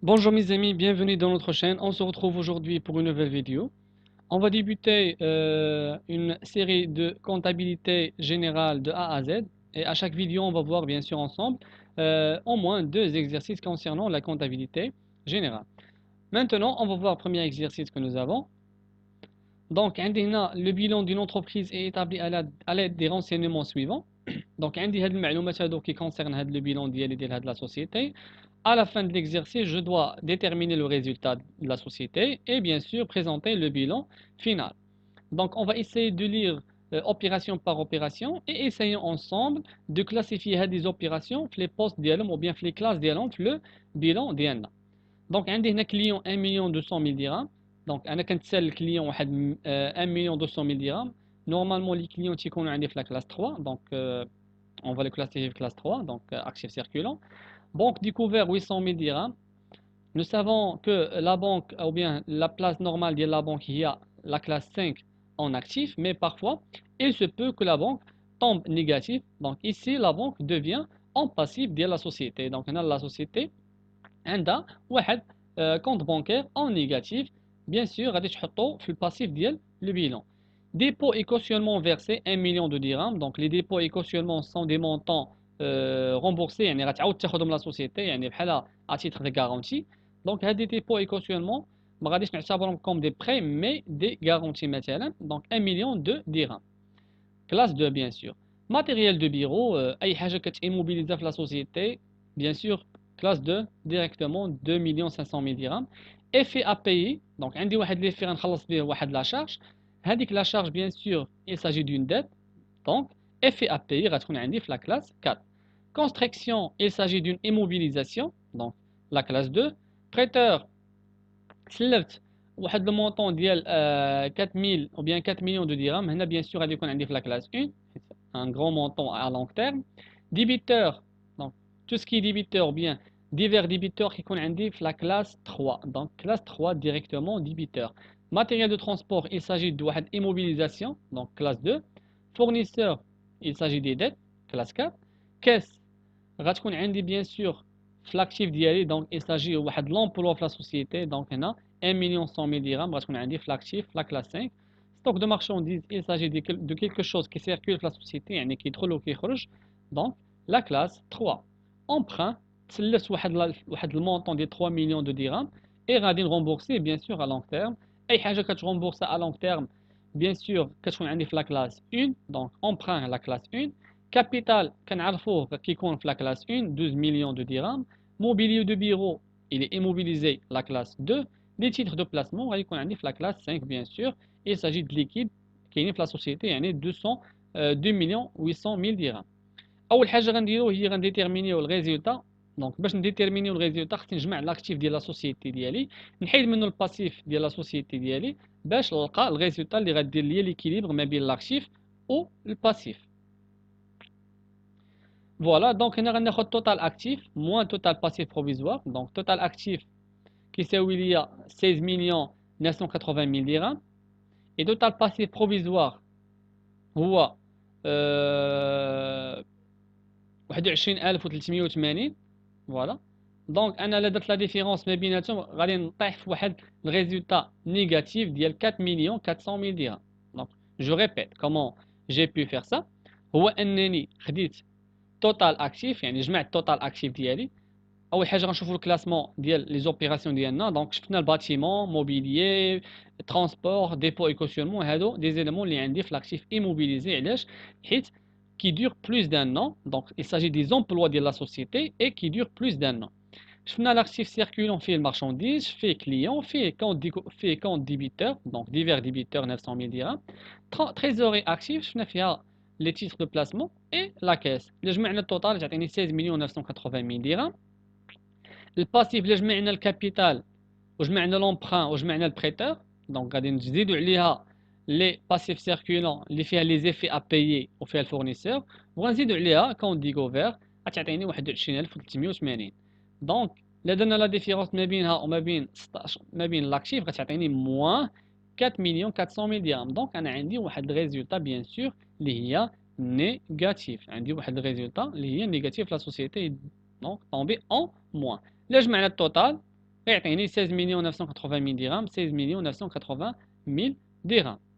Bonjour mes amis, bienvenue dans notre chaîne. On se retrouve aujourd'hui pour une nouvelle vidéo. On va débuter une série de comptabilité générale de A à Z. Et à chaque vidéo, on va voir bien sûr ensemble au moins deux exercices concernant la comptabilité générale. Maintenant, on va voir le premier exercice que nous avons. Donc, le bilan d'une entreprise est établi à l'aide des renseignements suivants. Donc, عندي هاد المعلومات هادو qui concernent هاد le bilan ديال هاد la société. À la fin de l'exercice, je dois déterminer le résultat de la société et bien sûr présenter le bilan final. Donc, on va essayer de lire opération par opération et essayons ensemble de classifier des opérations les postes ديالهم ou bien les classes ديالهم le bilan ديالنا. Donc, عندي هنا client 1 million 200 000 dirhams. Donc, أنا كنتسال الكليون واحد 1 million 200 000 dirhams. Normalement, les clients تيكونوا عندي في la classe 3. Donc, on va le classifier classe 3, donc actif circulant. Banque découvert 800 000 dirhams. Nous savons que la banque, ou bien la place normale de la banque, il y a la classe 5 en actif, mais parfois, il se peut que la banque tombe négative. Donc ici, la banque devient en passif de la société. Donc on a la société, un compte bancaire en négatif. Bien sûr, غادي تحطو في le passif ديال le bilan. Dépôt et cautionnement versé 1 million de dirhams. Donc les dépôts et cautionnements sont des montants remboursés. يعني غتعاود تاخذهم la société يعني بحال à titre de garantie. Donc هاد des dépôts et cautionnements ما غاديش نعتبرهم comme des prêts mais des garanties مثلا. Donc 1 million de dirhams. Classe 2 bien sûr. Matériel de bureau أي حاجة كتimmobiliser في la société. Bien sûr classe 2 directement 2 500 000 dirhams. Effet à payer. Donc عندي واحد l'effet غنخلص به واحد la charge. هذيك la charge bien sûr il s'agit d'une dette. Donc effet à payer غتكون عندي في la classe 4. Construction il s'agit d'une immobilisation. Donc la classe 2. Prêteur سلفت واحد لو مونطون ديال 4000 ou bien 4 millions de dirhams. هنا bien sûr غادي يكون عندي في la classe 1 un grand montant à long terme. Débiteur, donc tout ce qui est débiteur ou bien divers débiteurs qui يكون عندي في la classe 3. Donc classe 3 directement débiteur. Matériel de transport, il s'agit de واحد immobilisation, donc classe 2. Fournisseur, il s'agit des dettes, classe 4. Caisse, غتكون عندي bien sûr في l'actif ديالي, donc il s'agit de l'emploi في la société. Donc هنا 1 million 100 000 dirhams غتكون عندي في l'actif la classe 5. Stock de marchandises, il s'agit de quelque chose qui circule dans la société, يعني كيدخل وكيخرج. Donc la classe 3. Emprunt, تسلفت واحد المونطون ديال 3 millions de dirhams et غادي نرمبورسي bien sûr à long terme. اي حاجه كترمبورسا à long terme bien sûr كتكون عندي في la classe 1. Donc emprunt la classe 1. Capital كنعرفوه كيكون في la classe 1 12 millions de dirhams. Mobilier de bureau, il est immobilisé la classe 2. Les titres de placement غادي يكون عندي في la classe 5 bien sûr. Il s'agit de liquide كاينين في la société يعني 2 millions 800 000 dirhams. اول حاجه غنديرو هي غنديتيرمينيو الريزولتا. دونك باش نديتيرمينيو الريزولتا خصني نجمع لاكتيف ديال لا سوسيتي ديالي, نحيد منه الباسيف ديال لا سوسيتي ديالي باش نلقى الريزولتا اللي غدير ليا ليكيليبر ما بين لاكتيف و الباسيف. فوالا دونك هنا غناخد توتال اكتيف موان توتال باسيف بروفيزوار. دونك توتال اكتيف كيساوي ليا 16 مليون 980 000 درهم. Et total passif provisoire هو 21380. فوالا دونك انا لا درت لا ديفيرونس ما بيناتهم غادي نطيح في واحد الريزولتا نيجاتيف ديال 4 مليون 400 000 درهم. دونك جو ريبيت كومون جي بي فير سا. هو انني خديت توتال اكتيف يعني جمعت توتال اكتيف ديالي. اول حاجه غنشوفوا الكلاسمون ديال لي زوبيراسيون ديالنا. دونك شفنا الباتيمون موبيليي ترونسبور ديبو اي كوسيونمون, هادو دي زيليمون اللي عندي في لاكتيف ايموبيليزي. علاش؟ حيت qui dure plus d'un an. Donc il s'agit des emplois de la société et qui dure plus d'un an. شفنا l'actif circulant فيه المارشانديز, فيه كليون, فيه compte débiteur, donc divers débiteurs 900 000 dirhams. Trésorerie active شفنا فيها les titres de placement et la caisse. اللي جمعنا التوتال تعطيني 16 مليون 980 000 dirhams. الباسيف اللي جمعنا الكابيتال وجمعنا لومبران وجمعنا البريتور, دونك غادي نزيدو عليها لي باسيف سيركولون اللي فيها لي زيفي ا بايي وفيها الفورنيسور, وغنزيدو عليها كونت ديكوفير غتعطيني 21380. دونك الا درنا لا ديفيرونس ما بينها وما بين 16 ما بين لاكتيف غتعطيني موان 4 مليون 400 000 درهم. دونك انا عندي واحد الريزولتا بيان سور اللي هي نيجاتيف. عندي واحد الريزولتا اللي هي نيجاتيف لا سوسيتي, دونك طومبي اون موان. لا جمعنا التوتال يعطيني 16 980 000 dirhams. 16 980 000 dirhams.